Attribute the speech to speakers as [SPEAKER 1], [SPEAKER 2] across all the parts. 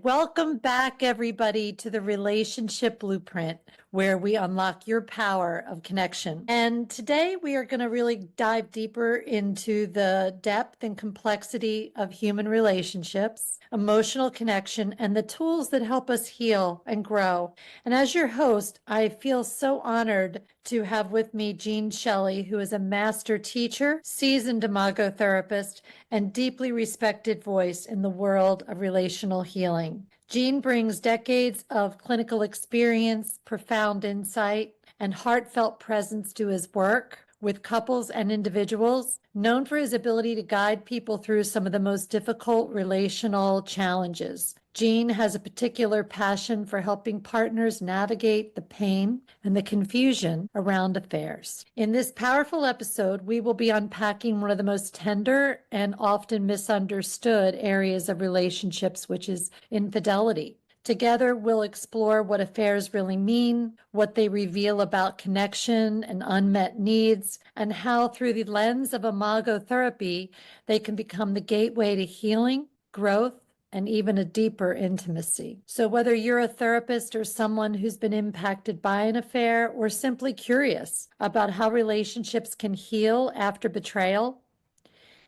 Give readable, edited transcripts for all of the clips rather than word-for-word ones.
[SPEAKER 1] Welcome back, everybody, to the Relationship Blueprint, where we unlock your power of connection. And today we are going to really dive deeper into the depth and complexity of human relationships, emotional connection, and the tools that help us heal and grow. And as your host, I feel so honored to have with me Gene Shelley, who is a master teacher, seasoned Imago therapist, and deeply respected voice in the world of relational healing. Gene brings decades of clinical experience, profound insight, and heartfelt presence to his work with couples and individuals, known for his ability to guide people through some of the most difficult relational challenges. Gene has a particular passion for helping partners navigate the pain and the confusion around affairs. In this powerful episode, we will be unpacking one of the most tender and often misunderstood areas of relationships, which is infidelity. Together, we'll explore what affairs really mean, what they reveal about connection and unmet needs, and how, through the lens of Imago therapy, they can become the gateway to healing, growth, and even a deeper intimacy. So whether you're a therapist or someone who's been impacted by an affair or simply curious about how relationships can heal after betrayal,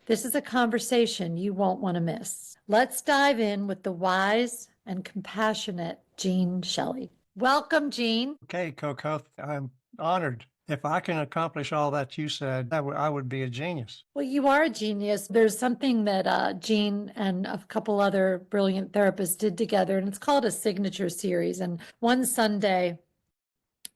[SPEAKER 1] this is a conversation you won't want to miss. Let's dive in with the wise and compassionate Gene Shelley. Welcome, Gene.
[SPEAKER 2] Okay, Coco, I'm honored. If I can accomplish all that you said, I would be a genius.
[SPEAKER 1] Well, you are a genius. There's something that Gene and a couple other brilliant therapists did together, and it's called a signature series. And one Sunday,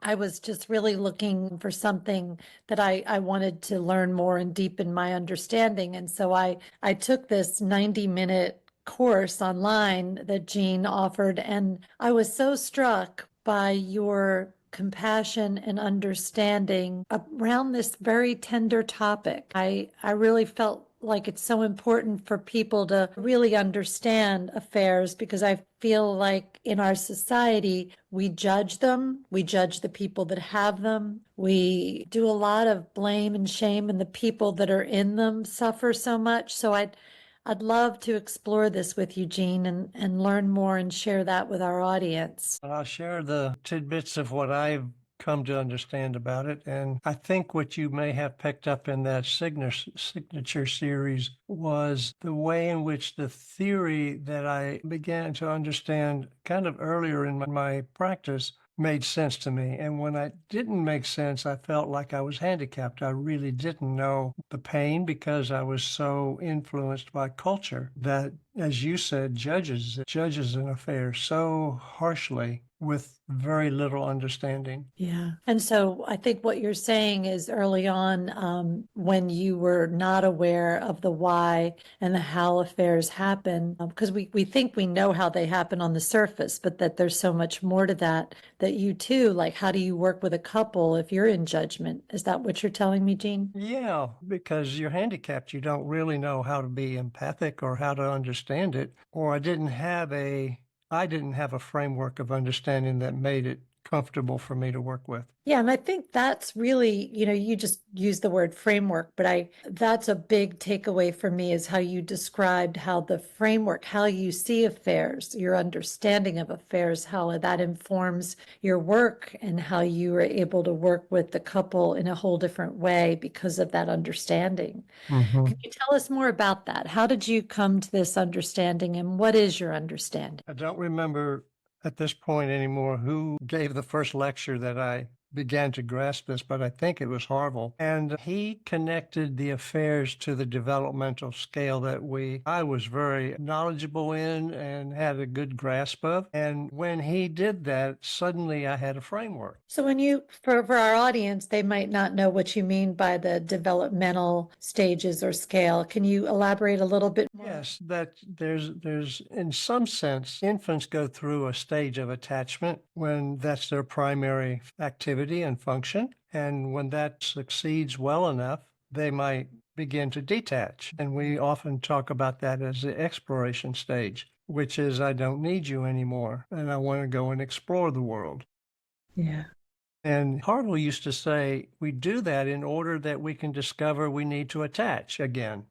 [SPEAKER 1] I was just really looking for something that I wanted to learn more and deepen my understanding. And so I took this 90-minute course online that Gene offered, and I was so struck by your compassion and understanding around this very tender topic. I really felt like it's so important for people to really understand affairs, because I feel like in our society, we judge them. We judge the people that have them. We do a lot of blame and shame, and the people that are in them suffer so much. So I'd love to explore this with you, Gene, and learn more and share that with our audience.
[SPEAKER 2] I'll share the tidbits of what I've come to understand about it. And I think what you may have picked up in that signature series was the way in which the theory that I began to understand kind of earlier in my practice made sense to me. And when it didn't make sense, I felt like I was handicapped. I really didn't know the pain because I was so influenced by culture that, as you said, judges an affair so harshly with very little understanding.
[SPEAKER 1] Yeah. And so I think what you're saying is early on, when you were not aware of the why and the how affairs happen, because we think we know how they happen on the surface, but that there's so much more to that, that you too, like, how do you work with a couple if you're in judgment? Is that what you're telling me, Gene?
[SPEAKER 2] Yeah, because you're handicapped. You don't really know how to be empathic or how to understand it. Or I didn't have a framework of understanding that made it comfortable for me to work with.
[SPEAKER 1] Yeah, and I think that's really, you just use the word framework, but that's a big takeaway for me, is how you described how the framework, how you see affairs, your understanding of affairs, how that informs your work and how you are able to work with the couple in a whole different way because of that understanding.
[SPEAKER 2] Mhm.
[SPEAKER 1] Can you tell us more about that? How did you come to this understanding, and what is your understanding?
[SPEAKER 2] I don't remember at this point anymore who gave the first lecture that I began to grasp this, but I think it was Harville. And he connected the affairs to the developmental scale that I was very knowledgeable in and had a good grasp of. And when he did that, suddenly I had a framework.
[SPEAKER 1] So for our audience, they might not know what you mean by the developmental stages or scale. Can you elaborate a little bit more?
[SPEAKER 2] Yes, that there's in some sense, infants go through a stage of attachment when that's their primary activity and function. And when that succeeds well enough, they might begin to detach. And we often talk about that as the exploration stage, which is, I don't need you anymore, and I want to go and explore the world.
[SPEAKER 1] Yeah.
[SPEAKER 2] And Harville used to say, we do that in order that we can discover we need to attach again.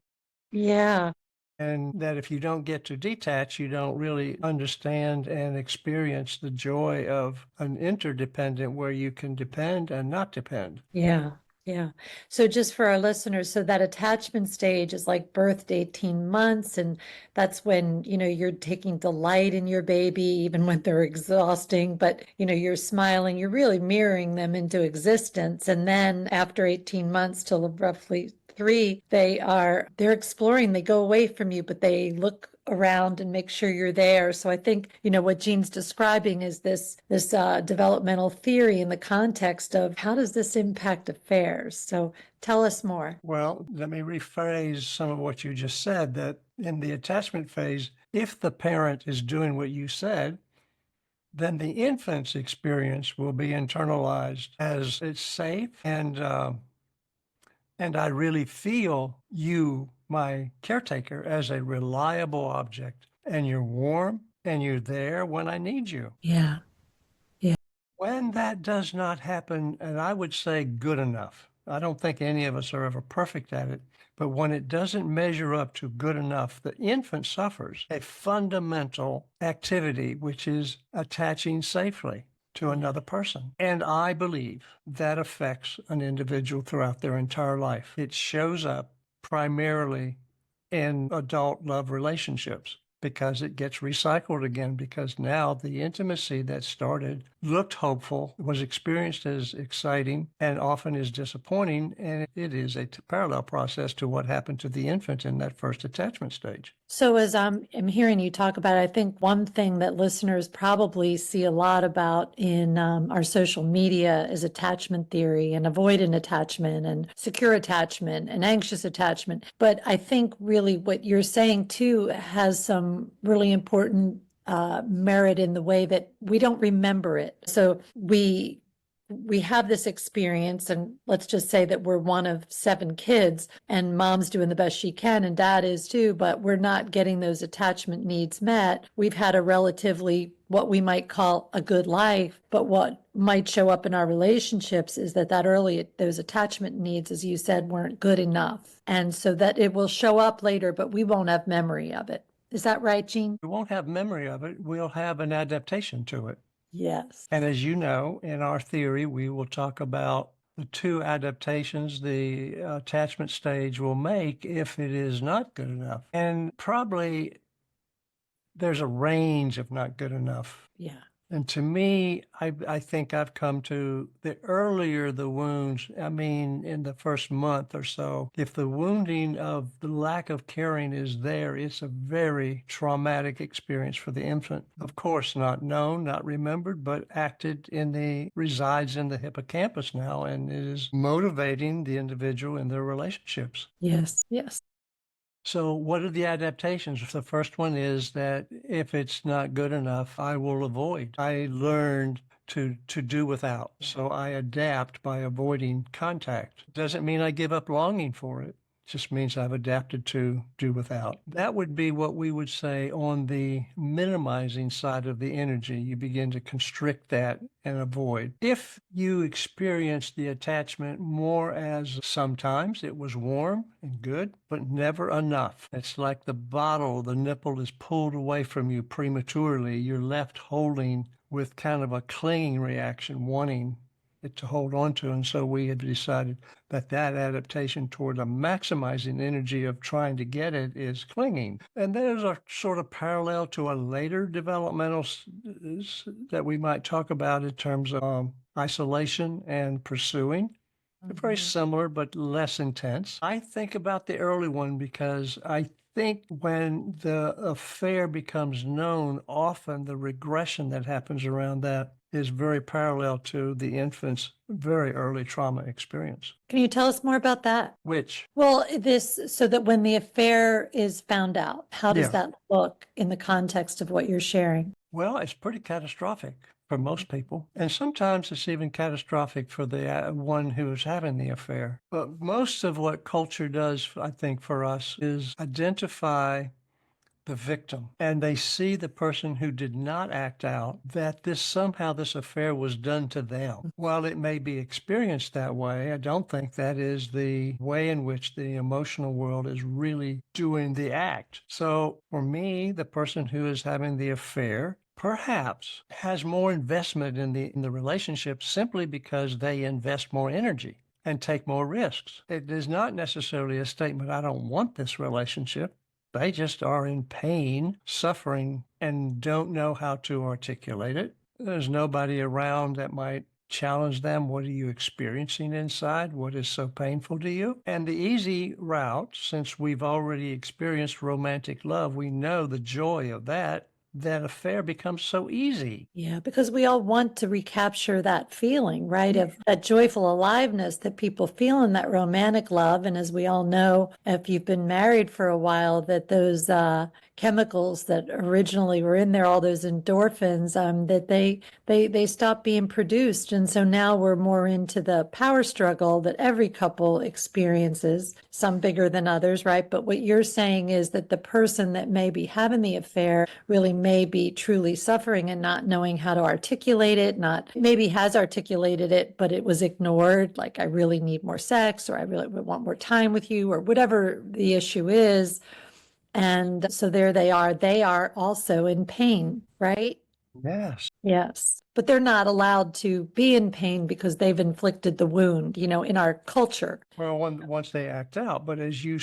[SPEAKER 1] Yeah.
[SPEAKER 2] And that if you don't get to detach, you don't really understand and experience the joy of an interdependent where you can depend and not depend.
[SPEAKER 1] Yeah. Yeah. So just for our listeners, so that attachment stage is like birth to 18 months. And that's when, you're taking delight in your baby, even when they're exhausting, but, you're smiling, you're really mirroring them into existence. And then after 18 months till roughly 3, they're exploring, they go away from you, but they look around and make sure you're there. So I think, what Gene's describing is this developmental theory in the context of how does this impact affairs? So tell us more.
[SPEAKER 2] Well, let me rephrase some of what you just said, that in the attachment phase, if the parent is doing what you said, then the infant's experience will be internalized as it's safe and I really feel you, my caretaker, as a reliable object, and you're warm and you're there when I need you.
[SPEAKER 1] Yeah.
[SPEAKER 2] When that does not happen, and I would say good enough, I don't think any of us are ever perfect at it, but when it doesn't measure up to good enough, the infant suffers a fundamental activity, which is attaching safely to another person. And I believe that affects an individual throughout their entire life. It shows up primarily in adult love relationships because it gets recycled again, because now the intimacy that started looked hopeful, was experienced as exciting, and often is disappointing. And it is a parallel process to what happened to the infant in that first attachment stage.
[SPEAKER 1] So as I'm hearing you talk about it, I think one thing that listeners probably see a lot about in our social media is attachment theory and avoidant attachment and secure attachment and anxious attachment. But I think really what you're saying too has some really important merit in the way that we don't remember it. So we have this experience, and let's just say that we're one of 7 kids and mom's doing the best she can and dad is too, but we're not getting those attachment needs met. We've had a relatively what we might call a good life, but what might show up in our relationships is that those attachment needs, as you said, weren't good enough. And so that it will show up later, but we won't have memory of it. Is that right, Gene?
[SPEAKER 2] We won't have memory of it. We'll have an adaptation to it.
[SPEAKER 1] Yes.
[SPEAKER 2] And as you know, in our theory, we will talk about the 2 adaptations the attachment stage will make if it is not good enough. And probably there's a range of not good enough.
[SPEAKER 1] Yeah.
[SPEAKER 2] And to me, I think I've come to the earlier the wounds, I mean, in the first month or so, if the wounding of the lack of caring is there, it's a very traumatic experience for the infant. Of course, not known, not remembered, but resides in the hippocampus now and is motivating the individual in their relationships.
[SPEAKER 1] Yes. Yes.
[SPEAKER 2] So what are the adaptations? The first one is that if it's not good enough, I will avoid. I learned to do without. So I adapt by avoiding contact. Doesn't mean I give up longing for it. Just means I've adapted to do without. That would be what we would say on the minimizing side of the energy. You begin to constrict that and avoid. If you experience the attachment more as sometimes it was warm and good, but never enough. It's like the nipple is pulled away from you prematurely. You're left holding with kind of a clinging reaction, wanting it to hold on to. And so we had decided that adaptation toward a maximizing energy of trying to get it is clinging. And there's a sort of parallel to a later developmental that we might talk about in terms of isolation and pursuing. They're very similar, but less intense. I think about the early one because I think when the affair becomes known, often the regression that happens around that is very parallel to the infant's very early trauma experience.
[SPEAKER 1] Can you tell us more about that?
[SPEAKER 2] Which?
[SPEAKER 1] Well, so that when the affair is found out, how does that look in the context of what you're sharing?
[SPEAKER 2] Well, it's pretty catastrophic for most people. And sometimes it's even catastrophic for the one who is having the affair. But most of what culture does, I think, for us is identify the victim, and they see the person who did not act out, that this affair was done to them. While it may be experienced that way, I don't think that is the way in which the emotional world is really doing the act. So for me, the person who is having the affair perhaps has more investment in the relationship simply because they invest more energy and take more risks. It is not necessarily a statement, I don't want this relationship. They just are in pain, suffering, and don't know how to articulate it. There's nobody around that might challenge them. What are you experiencing inside? What is so painful to you? And the easy route, since we've already experienced romantic love, we know the joy of that affair becomes so easy.
[SPEAKER 1] Yeah, because we all want to recapture that feeling, right? Of that joyful aliveness that people feel in that romantic love. And as we all know, if you've been married for a while, that those chemicals that originally were in there, all those endorphins, that they stop being produced. And so now we're more into the power struggle that every couple experiences, some bigger than others, right? But what you're saying is that the person that may be having the affair really may be truly suffering and not knowing how to articulate it, not maybe has articulated it, but it was ignored. Like, I really need more sex, or I really want more time with you, or whatever the issue is. And so there they are also in pain, right?
[SPEAKER 2] Yes.
[SPEAKER 1] Yes. But they're not allowed to be in pain because they've inflicted the wound, in our culture.
[SPEAKER 2] Well, once they act out, but as you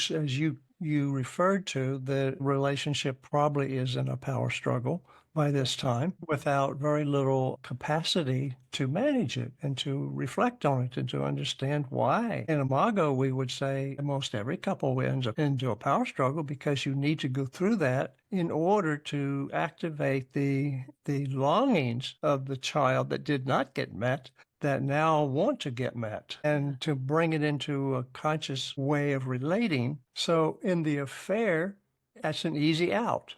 [SPEAKER 2] referred to, the relationship probably is in a power struggle by this time, without very little capacity to manage it and to reflect on it and to understand why. In Imago, we would say almost every couple ends up into a power struggle because you need to go through that in order to activate the longings of the child that did not get met, that now want to get met, and to bring it into a conscious way of relating. So in the affair, that's an easy out.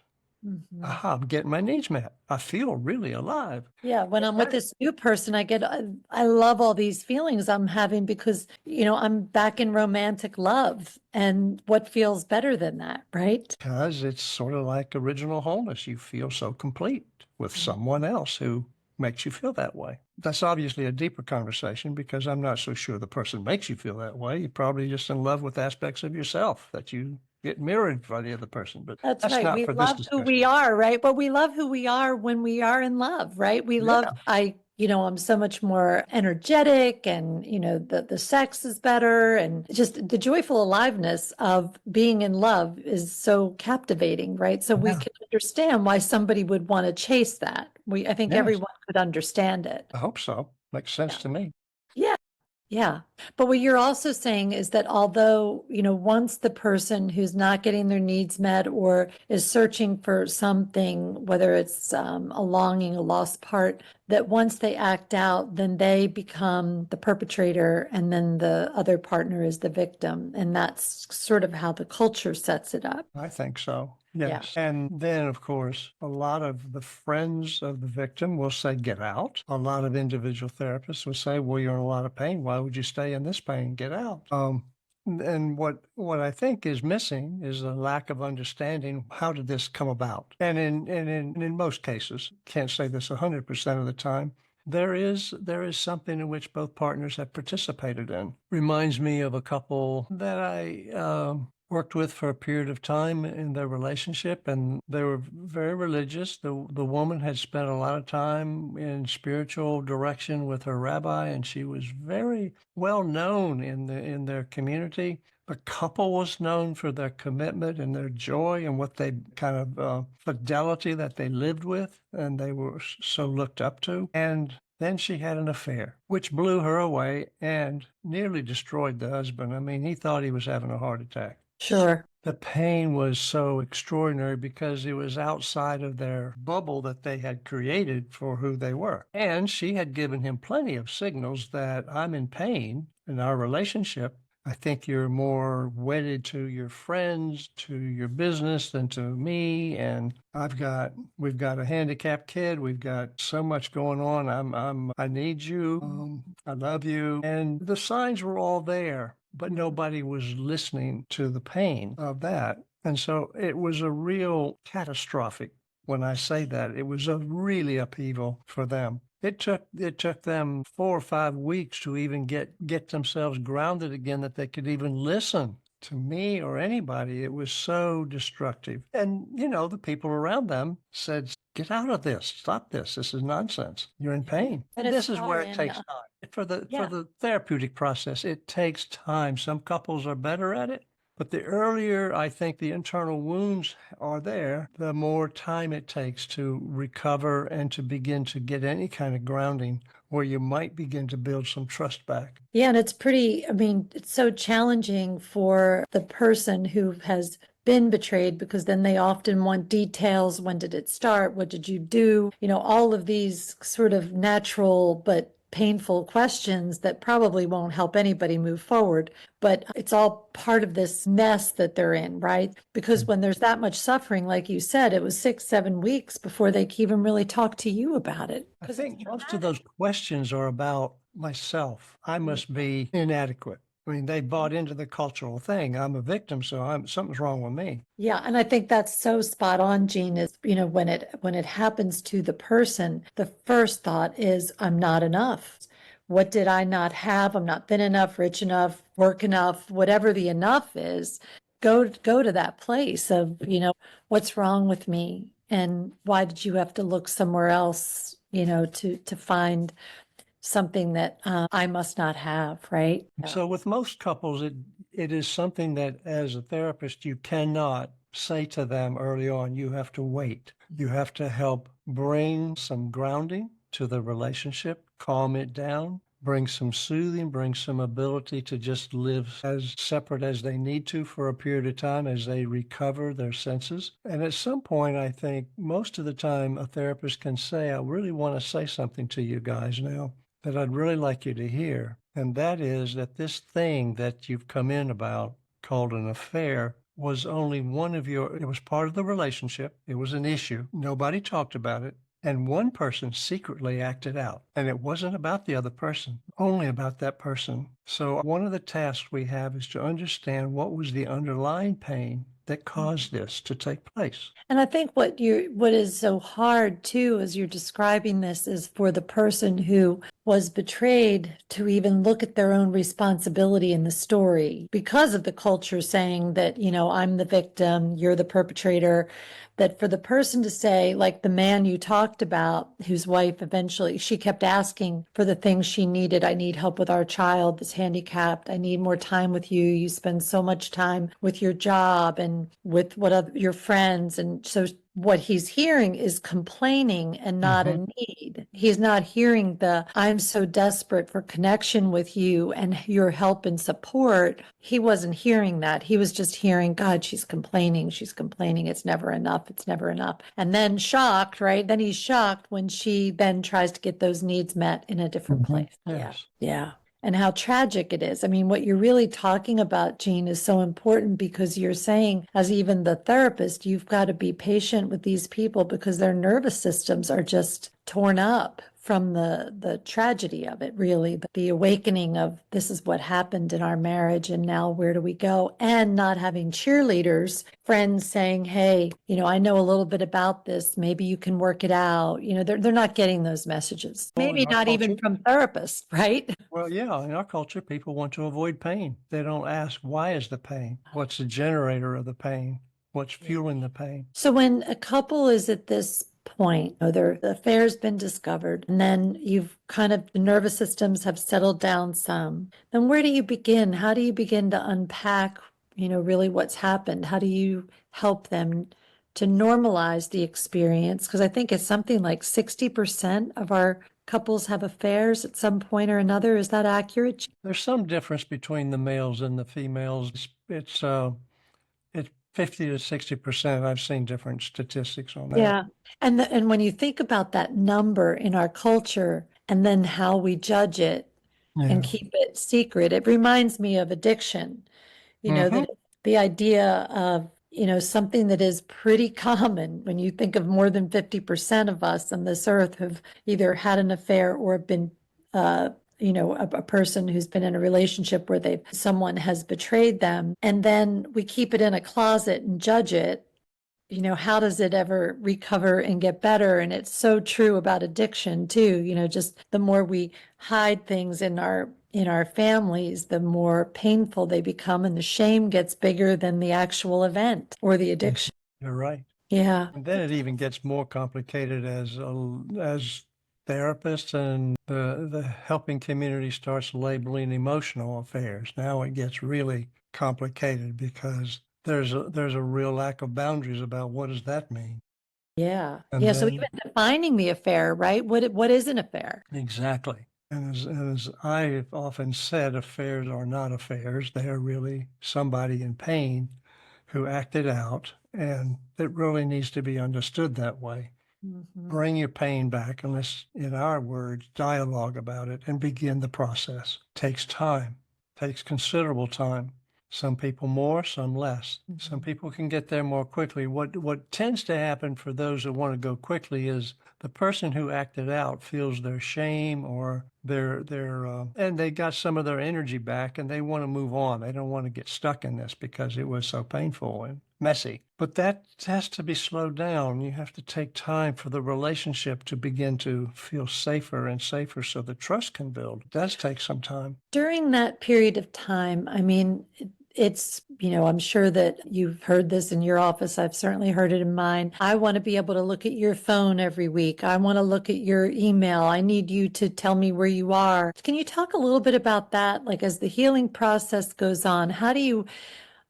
[SPEAKER 1] Mhm.
[SPEAKER 2] Aha, I'm getting my needs met. I feel really alive.
[SPEAKER 1] Yeah, when I'm with this new person, I love all these feelings I'm having because, I'm back in romantic love. And what feels better than that, right?
[SPEAKER 2] Because it's sort of like original wholeness. You feel so complete with someone else who makes you feel that way. That's obviously a deeper conversation because I'm not so sure the person makes you feel that way. You're probably just in love with aspects of yourself that you get mirrored by the other person. But
[SPEAKER 1] That's
[SPEAKER 2] that's
[SPEAKER 1] right.
[SPEAKER 2] not
[SPEAKER 1] We
[SPEAKER 2] for this
[SPEAKER 1] love who we
[SPEAKER 2] discussion.
[SPEAKER 1] are, right? But we love who we are when we are in love, right?
[SPEAKER 2] Yeah.
[SPEAKER 1] I'm so much more energetic, and, the sex is better, and just the joyful aliveness of being in love is so captivating, right? So we
[SPEAKER 2] Yeah.
[SPEAKER 1] can understand why somebody would want to chase that. I think
[SPEAKER 2] Yes.
[SPEAKER 1] everyone could understand it.
[SPEAKER 2] I hope so. Makes sense
[SPEAKER 1] Yeah.
[SPEAKER 2] to me.
[SPEAKER 1] Yeah. Yeah. But what you're also saying is that although, once the person who's not getting their needs met or is searching for something, whether it's a longing, a lost part, that once they act out, then they become the perpetrator and then the other partner is the victim. And that's sort of how the culture sets it up.
[SPEAKER 2] I think so.
[SPEAKER 1] Yeah.
[SPEAKER 2] Yes. And then, of course, a lot of the friends of the victim will say, get out. A lot of individual therapists will say, well, you're in a lot of pain. Why would you stay in this pain? Get out. And what I think is missing is a lack of understanding. How did this come about? And in most cases, can't say this 100% of the time, there is something in which both partners have participated in. Reminds me of a couple that I worked with for a period of time in their relationship, and they were very religious. The woman had spent a lot of time in spiritual direction with her rabbi, and she was very well known in their community. The couple was known for their commitment and their joy and what they kind of fidelity that they lived with and they were so looked up to. And then she had an affair, which blew her away and nearly destroyed the husband. I mean, he thought he was having a heart attack.
[SPEAKER 1] Sure.
[SPEAKER 2] The pain was so extraordinary because it was outside of their bubble that they had created for who they were. And she had given him plenty of signals that I'm in pain in our relationship. I think you're more wedded to your friends, to your business than to me. And we've got a handicapped kid. We've got so much going on. I need you. I love you. And the signs were all there, but nobody was listening to the pain of that. And so it was a real catastrophic. When I say that, it was a really upheaval for them. It took them 4 or 5 weeks to even get themselves grounded again, that they could even listen to me or anybody. It was so destructive. And the people around them said, "Get out of this. Stop this. This is nonsense. You're in pain."
[SPEAKER 1] And
[SPEAKER 2] And
[SPEAKER 1] it's
[SPEAKER 2] this is where it
[SPEAKER 1] foreign.
[SPEAKER 2] takes time. For
[SPEAKER 1] Yeah.
[SPEAKER 2] the therapeutic process, it takes time. Some couples are better at it. But the earlier I think the internal wounds are there, the more time it takes to recover and to begin to get any kind of grounding where you might begin to build some trust back.
[SPEAKER 1] Yeah, and it's so challenging for the person who has been betrayed, because then they often want details. When did it start? What did you do? All of these sort of natural but painful questions that probably won't help anybody move forward. But it's all part of this mess that they're in, right? Because when there's that much suffering, like you said, it was 6, 7 weeks before they can even really talk to you about it.
[SPEAKER 2] I
[SPEAKER 1] Because it's
[SPEAKER 2] think most of
[SPEAKER 1] traumatic.
[SPEAKER 2] those questions are about myself. I must be inadequate. I mean, they bought into the cultural thing. I'm a victim, so something's wrong with me.
[SPEAKER 1] Yeah, and I think that's so spot on, Gene, is, when it happens to the person, the first thought is, I'm not enough. What did I not have? I'm not thin enough, rich enough, work enough, whatever the enough is. Go to that place of, what's wrong with me? And why did you have to look somewhere else, to find something that I must not have, right? Yeah.
[SPEAKER 2] So with most couples, it is something that as a therapist, you cannot say to them early on. You have to wait. You have to help bring some grounding to the relationship, calm it down, bring some soothing, bring some ability to just live as separate as they need to for a period of time as they recover their senses. And at some point, I think most of the time a therapist can say, "I really want to say something to you guys now that I'd really like you to hear." And that is that this thing that you've come in about, called an affair, was only it was part of the relationship. It was an issue. Nobody talked about it. And one person secretly acted out. And it wasn't about the other person, only about that person. So one of the tasks we have is to understand what was the underlying pain that caused this to take place.
[SPEAKER 1] And I think what is so hard too, as you're describing this, is for the person who was betrayed to even look at their own responsibility in the story, because of the culture saying that, I'm the victim, you're the perpetrator. That for the person to say, like the man you talked about, whose wife eventually, she kept asking for the things she needed. I need help with our child that's handicapped. I need more time with you. You spend so much time with your job and with your friends. And so what he's hearing is complaining and not a need. He's not hearing I'm so desperate for connection with you and your help and support. He wasn't hearing that. He was just hearing, God, she's complaining. She's complaining. It's never enough. It's never enough. And then shocked, right? Then he's shocked when she then tries to get those needs met in a different place.
[SPEAKER 2] Yes.
[SPEAKER 1] Yeah. And how tragic it is. I mean, what you're really talking about, Gene, is so important, because you're saying, as even the therapist, you've got to be patient with these people because their nervous systems are just torn up from the tragedy of it, really, the awakening of this is what happened in our marriage and now where do we go? And not having cheerleaders, friends saying, hey, I know a little bit about this. Maybe you can work it out. They're not getting those messages.
[SPEAKER 2] Well,
[SPEAKER 1] Maybe
[SPEAKER 2] in our
[SPEAKER 1] not even
[SPEAKER 2] culture,
[SPEAKER 1] from therapists, right?
[SPEAKER 2] Well, yeah, in our culture, people want to avoid pain. They don't ask, why is the pain? What's the generator of the pain? What's fueling the pain?
[SPEAKER 1] So when a couple is at this point, the affair's been discovered, and then the nervous systems have settled down some, then where do you begin? How do you begin to unpack, really what's happened? How do you help them to normalize the experience? Because I think it's something like 60% of our couples have affairs at some point or another. Is that accurate?
[SPEAKER 2] There's some difference between the males and the females. It's 50 to 60%. I've seen different statistics on that.
[SPEAKER 1] Yeah. And when you think about that number in our culture and then how we judge it and
[SPEAKER 2] Yeah.
[SPEAKER 1] keep it secret, it reminds me of addiction.
[SPEAKER 2] Mhm.
[SPEAKER 1] The idea of, something that is pretty common when you think of more than 50% of us on this earth have either had an affair or been a person who's been in a relationship where someone has betrayed them, and then we keep it in a closet and judge it, how does it ever recover and get better? And it's so true about addiction too. Just the more we hide things in our families, the more painful they become, and the shame gets bigger than the actual event or the addiction.
[SPEAKER 2] You're right.
[SPEAKER 1] Yeah.
[SPEAKER 2] And then it even gets more complicated as therapists and the helping community starts labeling emotional affairs. Now it gets really complicated because there's a real lack of boundaries about what does that mean.
[SPEAKER 1] Yeah.
[SPEAKER 2] And
[SPEAKER 1] Yeah. So
[SPEAKER 2] then
[SPEAKER 1] even defining the affair, right? What is an affair?
[SPEAKER 2] exactly. And as I've often said, affairs are not affairs. They are really somebody in pain who acted out, and it really needs to be understood that way.
[SPEAKER 1] Mhm.
[SPEAKER 2] Bring your pain back, and let's, in our words, dialogue about it and begin the process. Takes time, takes considerable time. Some people more, some less. Some people can get there more quickly. What tends to happen for those that want to go quickly is the person who acted out feels their shame or and they got some of their energy back and they want to move on. They don't want to get stuck in this because it was so painful and messy. But that has to be slowed down. You have to take time for the relationship to begin to feel safer and safer so the trust can build. It does take some time.
[SPEAKER 1] During that period of time, I mean, it's, I'm sure that you've heard this in your office. I've certainly heard it in mine. I want to be able to look at your phone every week. I want to look at your email. I need you to tell me where you are. Can you talk a little bit about that? Like, as the healing process goes on, how do you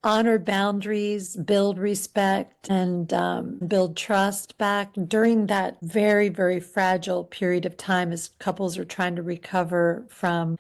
[SPEAKER 1] honor boundaries, build respect, and build trust back during that very, very fragile period of time as couples are trying to recover from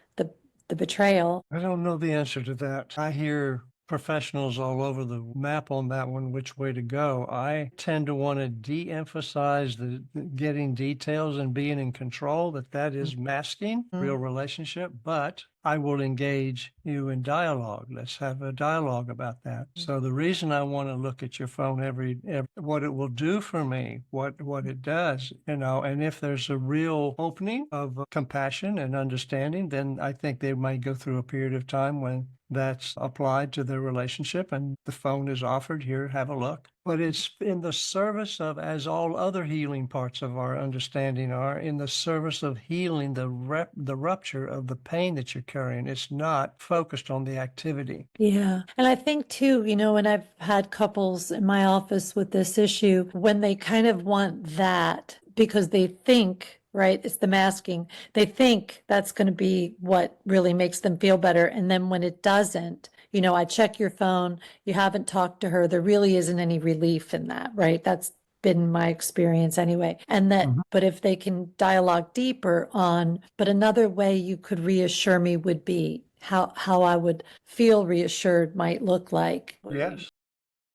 [SPEAKER 1] the betrayal?
[SPEAKER 2] I don't know the answer to that. I hear professionals all over the map on that one, which way to go. I tend to want to de-emphasize the getting details and being in control, that is masking real relationship, but I will engage you in dialogue. Let's have a dialogue about that. So the reason I want to look at your phone every what it will do for me, what it does, and if there's a real opening of compassion and understanding, then I think they might go through a period of time when that's applied to their relationship and the phone is offered, here, have a look. But it's in the service of, as all other healing parts of our understanding are, in the service of healing the rupture of the pain that you're carrying. It's not focused on the activity.
[SPEAKER 1] Yeah. And I think too, when I've had couples in my office with this issue, when they kind of want that because they think, right, it's the masking, they think that's going to be what really makes them feel better. And then when it doesn't, I check your phone, you haven't talked to her, there really isn't any relief in that, right? That's been my experience anyway. And that, but if they can dialogue deeper on, but another way you could reassure me would be how I would feel reassured might look like.
[SPEAKER 2] Yes.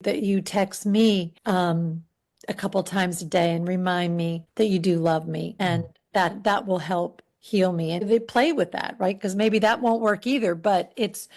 [SPEAKER 1] That you text me a couple times a day and remind me that you do love me, and that will help heal me. And they play with that, right? Because maybe that won't work either, but it's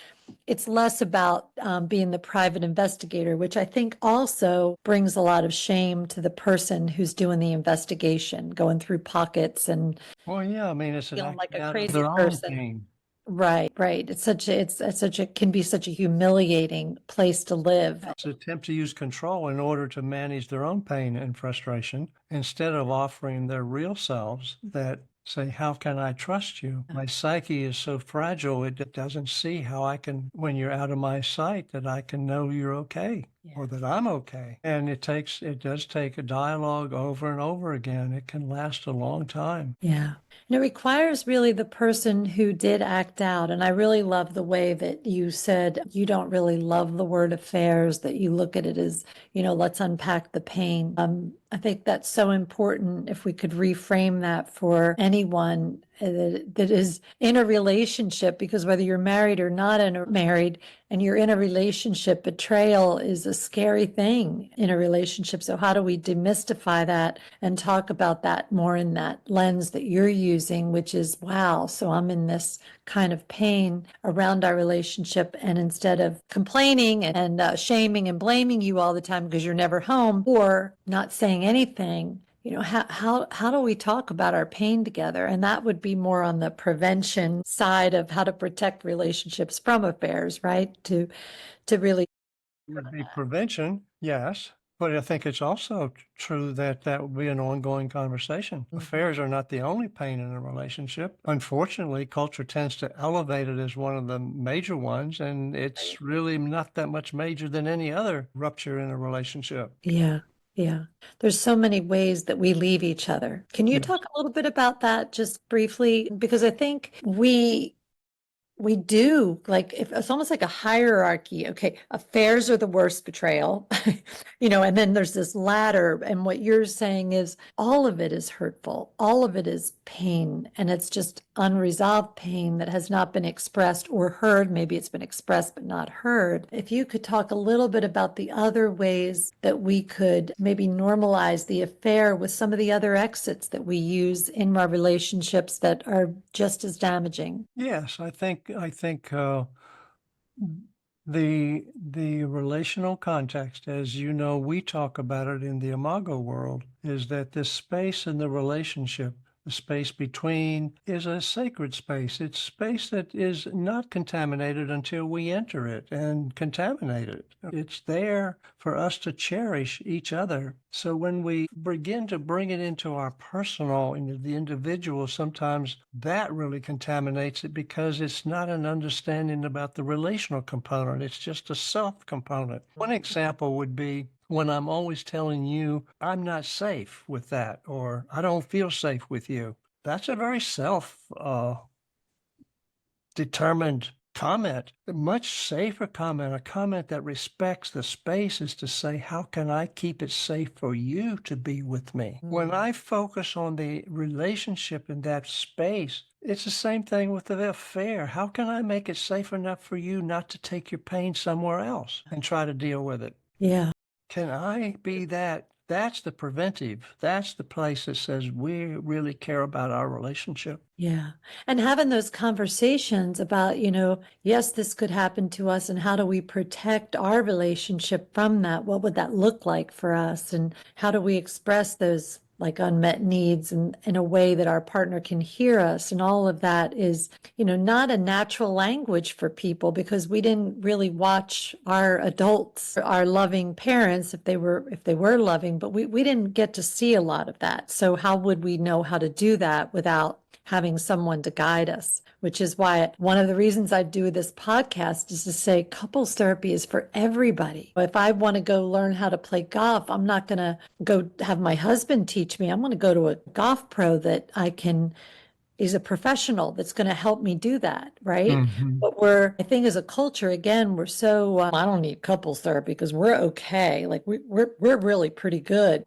[SPEAKER 1] less about being the private investigator, which I think also brings a lot of shame to the person who's doing the investigation, going through pockets and
[SPEAKER 2] Well, yeah, I mean, it's an
[SPEAKER 1] feeling like
[SPEAKER 2] act
[SPEAKER 1] a
[SPEAKER 2] out of
[SPEAKER 1] crazy
[SPEAKER 2] their own
[SPEAKER 1] person.
[SPEAKER 2] pain.
[SPEAKER 1] Right, right. It can be such a humiliating place to live.
[SPEAKER 2] It's an attempt to use control in order to manage their own pain and frustration instead of offering their real selves that say, how can I trust you? My psyche is so fragile, it doesn't see how I can, when you're out of my sight, that I can know you're okay or that I'm okay. And it does take a dialogue over and over again. It can last a long time.
[SPEAKER 1] Yeah. And it requires really the person who did act out. And I really love the way that you said you don't really love the word affairs, that you look at it as, let's unpack the pain. I think that's so important if we could reframe that for anyone that is in a relationship, because whether you're married or not married and you're in a relationship, betrayal is a scary thing in a relationship. So how do we demystify that and talk about that more in that lens that you're using, which is, wow, so I'm in this kind of pain around our relationship. And instead of complaining and shaming and blaming you all the time because you're never home or not saying anything, how do we talk about our pain together? And that would be more on the prevention side of how to protect relationships from affairs, right? To really
[SPEAKER 2] Would be prevention, yes. But I think it's also true that that would be an ongoing conversation. Affairs are not the only pain in a relationship. Unfortunately, culture tends to elevate it as one of the major ones, and it's really not that much major than any other rupture in a relationship.
[SPEAKER 1] Yeah, yeah. There's so many ways that we leave each other. Can you
[SPEAKER 2] Yes.
[SPEAKER 1] talk a little bit about that just briefly? Because I think we do like if it's almost like a hierarchy. Okay, affairs are the worst betrayal, and then there's this ladder. And what you're saying is all of it is hurtful, all of it is pain, and it's just unresolved pain that has not been expressed or heard. Maybe it's been expressed but not heard. If you could talk a little bit about the other ways that we could maybe normalize the affair with some of the other exits that we use in our relationships that are just as damaging.
[SPEAKER 2] Yes, I think the relational context, as you know, we talk about it in the Imago world, is that this space in the relationship, the space between, is a sacred space. It's space that is not contaminated until we enter it and contaminate it. It's there for us to cherish each other. So when we begin to bring it into our personal, into the individual, sometimes that really contaminates it because it's not an understanding about the relational component. It's just a self component. One example would be when I'm always telling you, I'm not safe with that, or I don't feel safe with you. That's a very determined comment. A much safer comment, a comment that respects the space, is to say, how can I keep it safe for you to be with me? When I focus on the relationship in that space, it's the same thing with the affair. How can I make it safe enough for you not to take your pain somewhere else and try to deal with it?
[SPEAKER 1] Yeah.
[SPEAKER 2] Can I be that? That's the preventive. That's the place that says we really care about our relationship.
[SPEAKER 1] Yeah. And having those conversations about, yes, this could happen to us, and how do we protect our relationship from that? What would that look like for us? And how do we express those like unmet needs in a way that our partner can hear us? And all of that is, not a natural language for people because we didn't really watch our adults, our loving parents, if they were loving, but we didn't get to see a lot of that. So how would we know how to do that without having someone to guide us, which is why one of the reasons I do this podcast is to say couples therapy is for everybody. If I want to go learn how to play golf, I'm not going to go have my husband teach me. I'm going to go to a golf pro that is a professional that's going to help me do that, right?
[SPEAKER 2] Mhm.
[SPEAKER 1] But I think as a culture, again, we're so, I don't need couples therapy because we're okay. Like we're really pretty good.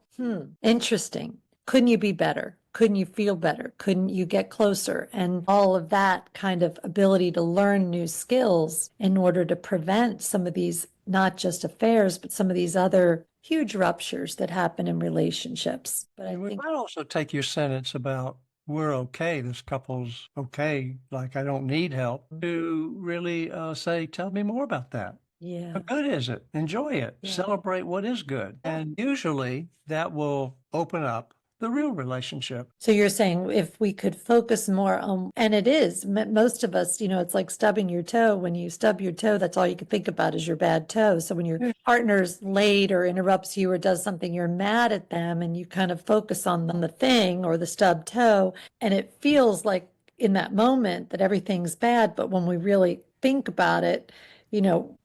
[SPEAKER 1] Interesting. Couldn't you be better? Couldn't you feel better? Couldn't you get closer? And all of that kind of ability to learn new skills in order to prevent some of these, not just affairs, but some of these other huge ruptures that happen in relationships. But I
[SPEAKER 2] And we
[SPEAKER 1] think,
[SPEAKER 2] might also take your sentence about we're okay, this couple's okay, like I don't need help, to really say, tell me more about that. How
[SPEAKER 1] yeah.
[SPEAKER 2] good is it? Enjoy it.
[SPEAKER 1] Yeah.
[SPEAKER 2] Celebrate what is good. And usually that will open up the real relationship.
[SPEAKER 1] So you're saying if we could focus more on, and it is, most of us, it's like stubbing your toe. When you stub your toe, that's all you can think about is your bad toe. So when your
[SPEAKER 2] Yeah.
[SPEAKER 1] partner's late or interrupts you or does something, you're mad at them and you kind of focus on the thing or the stubbed toe. And it feels like in that moment that everything's bad. But when we really think about it,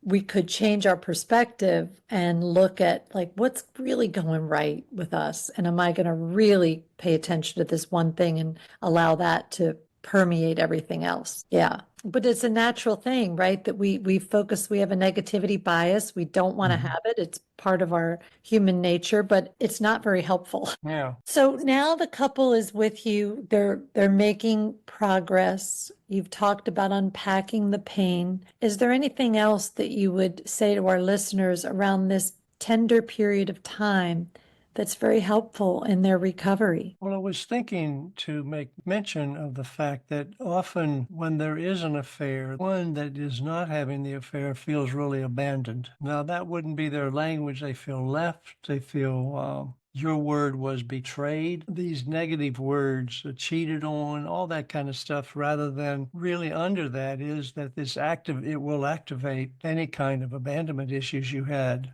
[SPEAKER 1] we could change our perspective and look at like what's really going right with us. And am I going to really pay attention to this one thing and allow that to permeate everything else? Yeah. But it's a natural thing, right? That we focus, we have a negativity bias. We don't want to
[SPEAKER 2] Mhm.
[SPEAKER 1] have it. It's part of our human nature, but it's not very helpful.
[SPEAKER 2] Yeah.
[SPEAKER 1] So now the couple is with you. They're making progress. You've talked about unpacking the pain. Is there anything else that you would say to our listeners around this tender period of time that's very helpful in their recovery?
[SPEAKER 2] Well, I was thinking to make mention of the fact that often when there is an affair, one that is not having the affair feels really abandoned. Now, that wouldn't be their language. They feel left. They feel your word was betrayed, these negative words, cheated on, all that kind of stuff, rather than really under that is that it will activate any kind of abandonment issues you had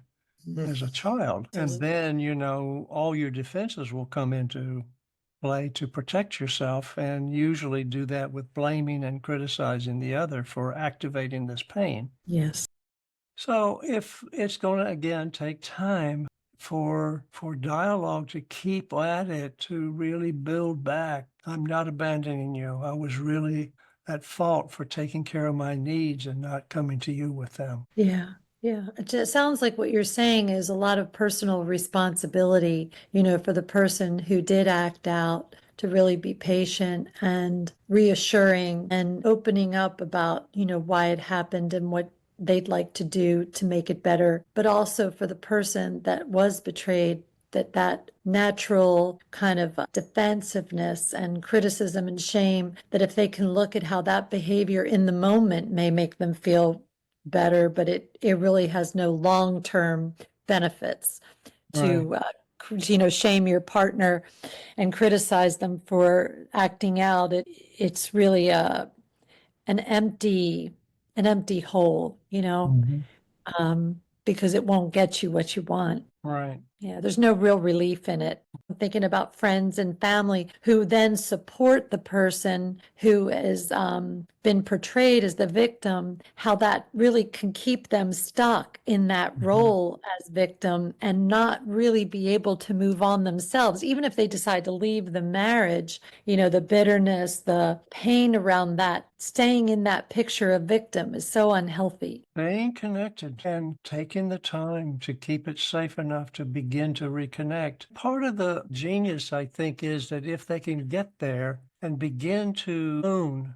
[SPEAKER 2] as a child. And
[SPEAKER 1] Absolutely.
[SPEAKER 2] then, all your defenses will come into play to protect yourself, and usually do that with blaming and criticizing the other for activating this pain.
[SPEAKER 1] Yes.
[SPEAKER 2] So if it's going to again take time for dialogue to keep at it, to really build back. I'm not abandoning you. I was really at fault for taking care of my needs and not coming to you with them.
[SPEAKER 1] Yeah. Yeah. It just sounds like what you're saying is a lot of personal responsibility, for the person who did act out to really be patient and reassuring and opening up about, why it happened and what they'd like to do to make it better, but also for the person that was betrayed, that natural kind of defensiveness and criticism and shame, that if they can look at how that behavior in the moment may make them feel better, but it really has no long-term benefits
[SPEAKER 2] Right.
[SPEAKER 1] to shame your partner and criticize them for acting out. It's really an empty an empty hole,
[SPEAKER 2] Mhm.
[SPEAKER 1] because it won't get you what you want.
[SPEAKER 2] Right.
[SPEAKER 1] Yeah, there's no real relief in it. I'm thinking about friends and family who then support the person who has been portrayed as the victim, how that really can keep them stuck in that
[SPEAKER 2] Mhm.
[SPEAKER 1] role as victim and not really be able to move on themselves. Even if they decide to leave the marriage, the bitterness, the pain around that, staying in that picture of victim is so unhealthy.
[SPEAKER 2] Staying connected and taking the time to keep it safe enough to begin to reconnect. Part of the genius, I think, is that if they can get there and begin to own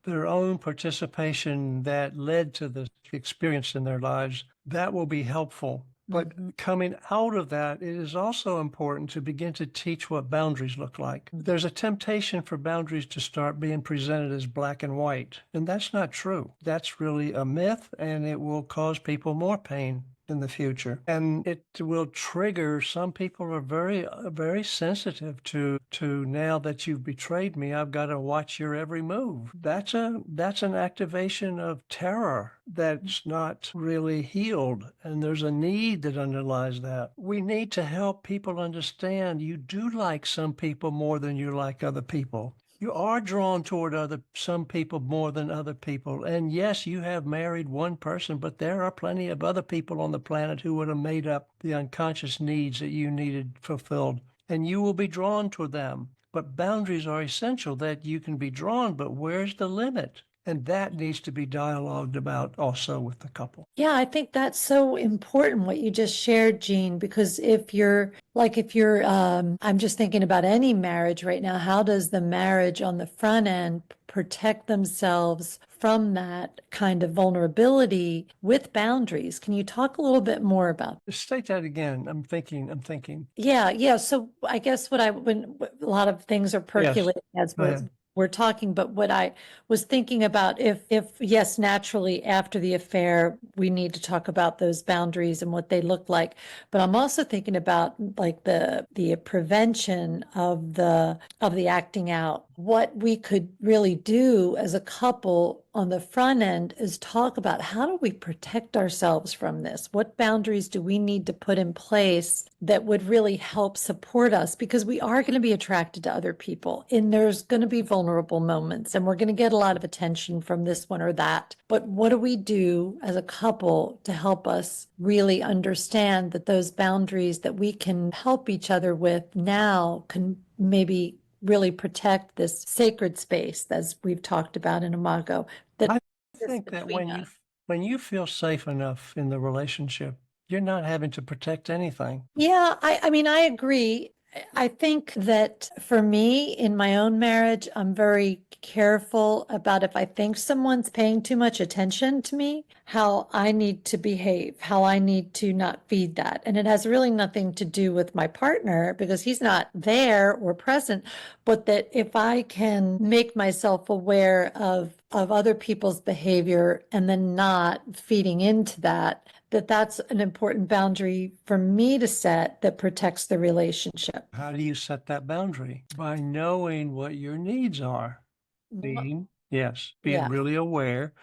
[SPEAKER 2] their own participation that led to the experience in their lives, that will be helpful. But
[SPEAKER 1] Mhm.
[SPEAKER 2] coming out of that, it is also important to begin to teach what boundaries look like. There's a temptation for boundaries to start being presented as black and white, and that's not true. That's really a myth, and it will cause people more pain in the future, and it will trigger. Some people are very sensitive to now that you've betrayed me, I've got to watch your every move. That's an activation of terror that's not really healed, and there's a need that underlies that. We need to help people understand you do like some people more than you like other people. You are drawn toward some people more than other people. And yes, you have married one person, but there are plenty of other people on the planet who would have made up the unconscious needs that you needed fulfilled. And you will be drawn to them. But boundaries are essential, that you can be drawn, but where's the limit? And that needs to be dialogued about also with the couple.
[SPEAKER 1] Yeah, I think that's so important what you just shared, Gene, because if you're I'm just thinking about any marriage right now, how does the marriage on the front end protect themselves from that kind of vulnerability with boundaries? Can you talk a little bit more about?
[SPEAKER 2] State that again. I'm thinking.
[SPEAKER 1] Yeah, yeah. So I guess when a lot of things are
[SPEAKER 2] Yes.
[SPEAKER 1] percolating as
[SPEAKER 2] Go ahead.
[SPEAKER 1] we're talking, but what I was thinking about, if yes, naturally after the affair, we need to talk about those boundaries and what they look like. But I'm also thinking about like the prevention of the acting out. What we could really do as a couple on the front end is talk about how do we protect ourselves from this? What boundaries do we need to put in place that would really help support us? Because we are going to be attracted to other people and there's going to be vulnerable moments and we're going to get a lot of attention from this one or that. But what do we do as a couple to help us really understand that those boundaries that we can help each other with now can maybe really protect this sacred space, as we've talked about in Imago, that
[SPEAKER 2] I
[SPEAKER 1] exists
[SPEAKER 2] think that
[SPEAKER 1] between us.
[SPEAKER 2] when you feel safe enough in the relationship, you're not having to protect anything.
[SPEAKER 1] Yeah, I mean, I agree. I think that for me in my own marriage, I'm very careful about if I think someone's paying too much attention to me, how I need to behave, how I need to not feed that. And it has really nothing to do with my partner because he's not there or present, but that if I can make myself aware of other people's behavior and then not feeding into that, that that's an important boundary for me to set that protects the relationship.
[SPEAKER 2] How do you set that boundary? By knowing what your needs are.
[SPEAKER 1] Mm,
[SPEAKER 2] Being
[SPEAKER 1] Yeah,
[SPEAKER 2] really aware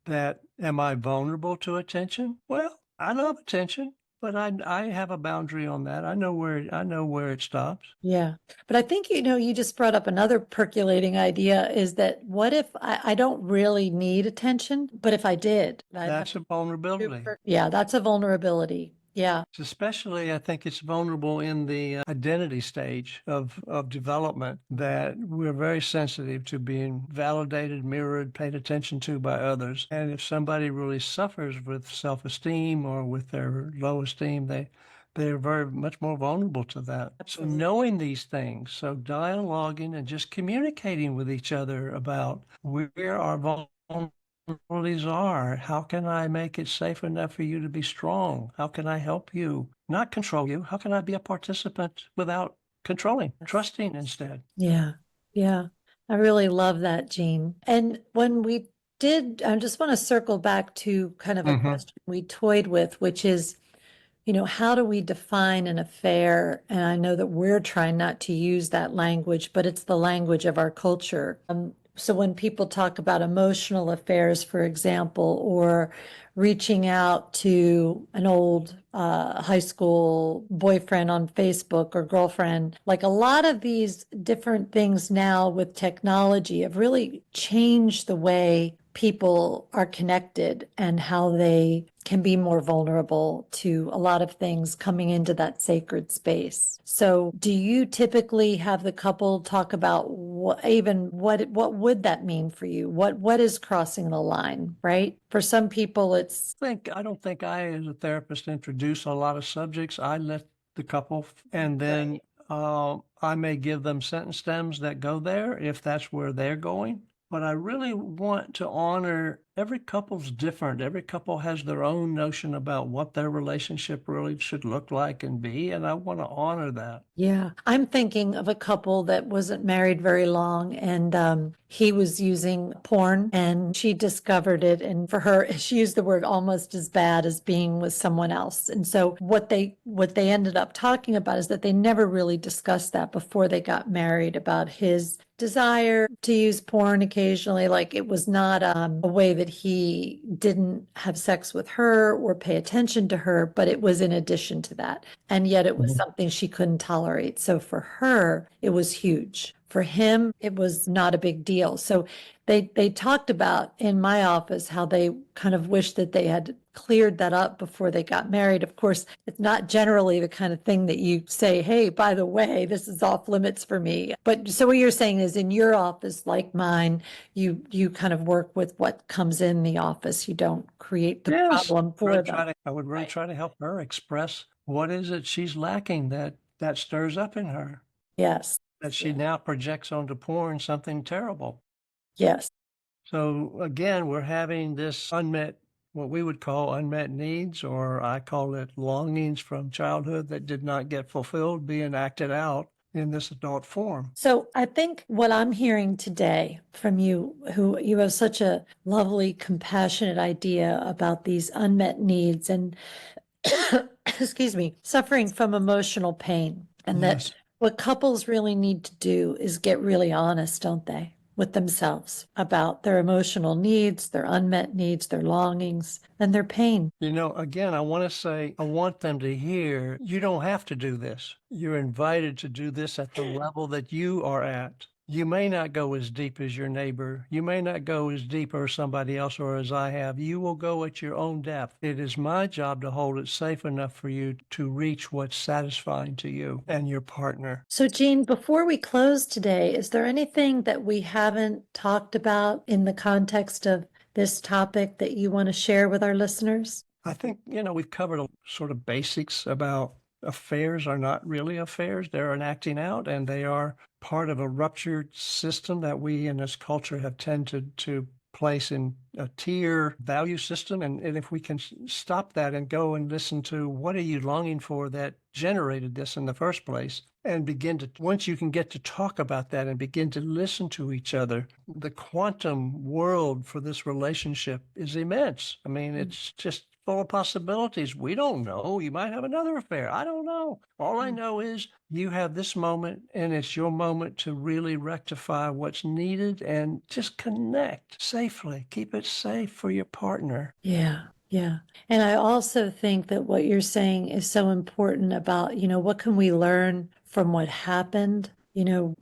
[SPEAKER 2] that, am I vulnerable to attention? Well, I love attention, but I have a boundary on that. I know where it stops.
[SPEAKER 1] yeah. But I think, you just brought up another percolating idea is that what if I don't really need attention, but if I did, I'd have
[SPEAKER 2] That's a vulnerability.
[SPEAKER 1] yeah, that's a vulnerability. Yeah.
[SPEAKER 2] Especially, I think it's vulnerable in the identity stage of development, that we're very sensitive to being validated, mirrored, paid attention to by others. And if somebody really suffers with self-esteem or with their low esteem, they're very much more vulnerable to that. So
[SPEAKER 1] Absolutely.
[SPEAKER 2] knowing these things, so dialoguing and just communicating with each other about where our vulnerabilities are. How can I make it safe enough for you to be strong? How can I help you? Not control you. How can I be a participant without controlling, trusting instead?
[SPEAKER 1] Yeah. Yeah. I really love that, Gene. And when we did, I just want to circle back to kind of a
[SPEAKER 2] Mm-hmm.
[SPEAKER 1] question we toyed with, which is, how do we define an affair? And I know that we're trying not to use that language, but it's the language of our culture. So when people talk about emotional affairs, for example, or reaching out to an old high school boyfriend on Facebook or girlfriend, like a lot of these different things now with technology have really changed the way people are connected and how they can be more vulnerable to a lot of things coming into that sacred space. So, do you typically have the couple talk about what would that mean for you? What is crossing the line, right? For some people it's
[SPEAKER 2] I don't think I, as a therapist, introduce a lot of subjects. I let the couple, and then I may give them sentence stems that go there if that's where they're going. But I really want to honor every couple's different. Every couple has their own notion about what their relationship really should look like and be, and I want to honor that.
[SPEAKER 1] Yeah, I'm thinking of a couple that wasn't married very long, and he was using porn, and she discovered it. And for her, she used the word almost as bad as being with someone else. And so what they ended up talking about is that they never really discussed that before they got married, about his desire to use porn occasionally. Like it was not a way that he didn't have sex with her or pay attention to her, but it was in addition to that. And yet it was
[SPEAKER 2] Mhm.
[SPEAKER 1] something she couldn't tolerate. So for her, it was huge. For him, it was not a big deal. So they talked about in my office how they kind of wish that they had cleared that up before they got married. Of course, it's not generally the kind of thing that you say, hey, by the way, this is off limits for me. But so what you're saying is in your office, like mine, you kind of work with what comes in the office. You don't create the
[SPEAKER 2] Yes,
[SPEAKER 1] problem for them.
[SPEAKER 2] I would really
[SPEAKER 1] Right.
[SPEAKER 2] try to help her express what is it she's lacking that stirs up in her,
[SPEAKER 1] Yes.
[SPEAKER 2] that she
[SPEAKER 1] Yeah.
[SPEAKER 2] now projects onto porn something terrible.
[SPEAKER 1] Yes.
[SPEAKER 2] So again, we're having this unmet, what we would call unmet needs, or I call it longings from childhood that did not get fulfilled, being acted out in this adult form.
[SPEAKER 1] So I think what I'm hearing today from you, who you have such a lovely, compassionate idea about these unmet needs and excuse me, suffering from emotional pain. And that
[SPEAKER 2] Yes.
[SPEAKER 1] what couples really need to do is get really honest, don't they, with themselves about their emotional needs, their unmet needs, their longings, and their pain.
[SPEAKER 2] Again, I want to say, I want them to hear you don't have to do this. You're invited to do this at the level that you are at. You may not go as deep as your neighbor. You may not go as deep as somebody else or as I have. You will go at your own depth. It is my job to hold it safe enough for you to reach what's satisfying to you and your partner.
[SPEAKER 1] So, Jean, before we close today, is there anything that we haven't talked about in the context of this topic that you want to share with our listeners?
[SPEAKER 2] I think, we've covered a sort of basics about affairs are not really affairs. They're an acting out, and they are part of a ruptured system that we in this culture have tended to place in a tier value system. And if we can stop that and go and listen to what are you longing for that generated this in the first place, and begin to, once you can get to talk about that and begin to listen to each other, the quantum world for this relationship is immense. I mean, it's just full of possibilities. We don't know. You might have another affair. I don't know. All I
[SPEAKER 1] Mm.
[SPEAKER 2] know is you have this moment, and it's your moment to really rectify what's needed and just connect safely. Keep it safe for your partner.
[SPEAKER 1] Yeah, yeah. And I also think that what you're saying is so important about, what can we learn from what happened?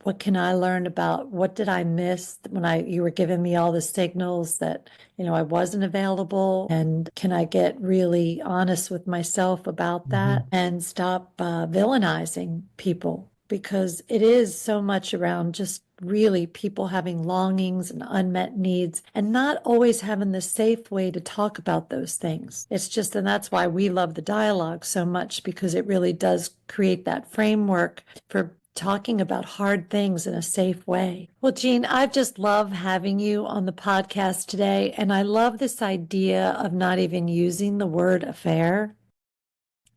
[SPEAKER 1] What can I learn about what did I miss when you were giving me all the signals that, I wasn't available? And can I get really honest with myself about that and stop villainizing people? Because it is so much around just really people having longings and unmet needs and not always having the safe way to talk about those things. It's just, and that's why we love the dialogue so much, because it really does create that framework for talking about hard things in a safe way. Well, Gene, I've just loved having you on the podcast today. And I love this idea of not even using the word affair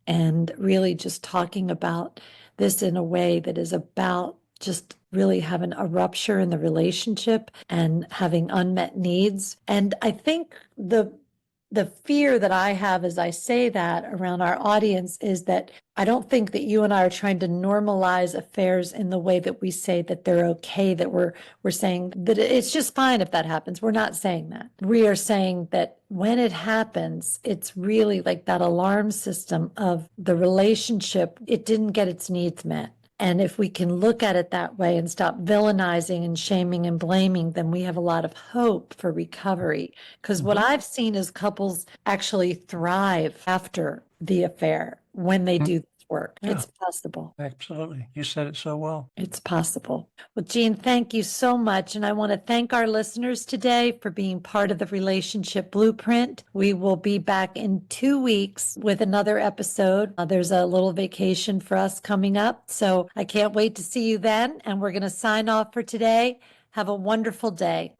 [SPEAKER 1] and really just talking about this in a way that is about just really having a rupture in the relationship and having unmet needs. And I think the fear that I have as I say that around our audience is that I don't think that you and I are trying to normalize affairs in the way that we say that they're okay, that we're saying that it's just fine if that happens. We're not saying that. We are saying that when it happens, it's really like that alarm system of the relationship, it didn't get its needs met. And if we can look at it that way and stop villainizing and shaming and blaming, then we have a lot of hope for recovery. Because what I've seen is couples actually thrive after the affair when they do this work.
[SPEAKER 2] Yeah.
[SPEAKER 1] It's possible.
[SPEAKER 2] Absolutely. You said it so well.
[SPEAKER 1] It's possible. Well, Gene, thank you so much. And I want to thank our listeners today for being part of the Relationship Blueprint. We will be back in 2 weeks with another episode. There's a little vacation for us coming up, so I can't wait to see you then. And we're going to sign off for today. Have a wonderful day.